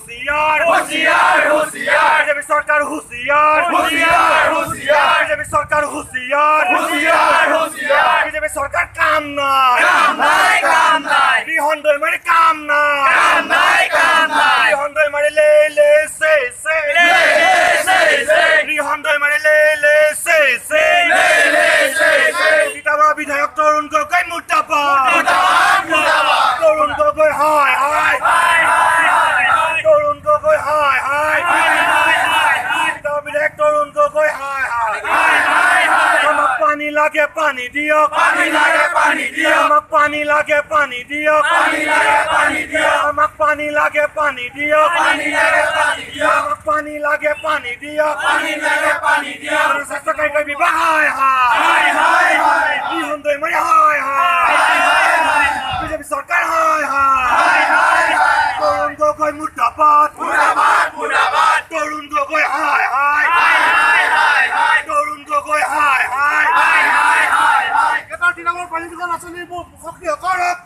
হুঁশিয়ার হুঁশিয়ার হুঁশিয়ার বিজেপি সরকার হুঁশিয়ার হুঁশিয়ার হুঁশিয়ার বিজেপি সরকার হুঁশিয়ার হুঁশিয়ার হুঁশিয়ার বিজেপি সরকার কাম নাই কাম নাই রিহন দৈমারি কাম নাই কাম নাই রিহন দৈমারি লে সে রিহন দৈমারি লে সে সীতাবড় বিধায়ক তরুণ গগৈ মুর্দাবাদ তরুণ গগৈ হায় হায় তরুণ গগৈ হায় হায় সীতাবড় বিধায়ক তরুণ গগৈ হায় হায় আমাক পানী লাগে পানী দিয়ক আমাক পানী লাগে পানী দিয়ক আমাক পানী লাগে পানী দিয়ক আমাক পানী লাগে পানী দিয়ক স্বাস্থ্যকাৰী বিভাগ হায় হায় ৰিহন দৈমাৰী হায় হায় বিজেপি চৰকাৰ হায় হায় তৰুণ গগৈ মুৰ্দাবাদ তৰুণ গগৈ হায় হায় তৰুণ গগৈ হায় হায় এটা তৃণমূল প্ৰাণী যোগান আঁচনিবোৰ সক্ৰিয় কৰক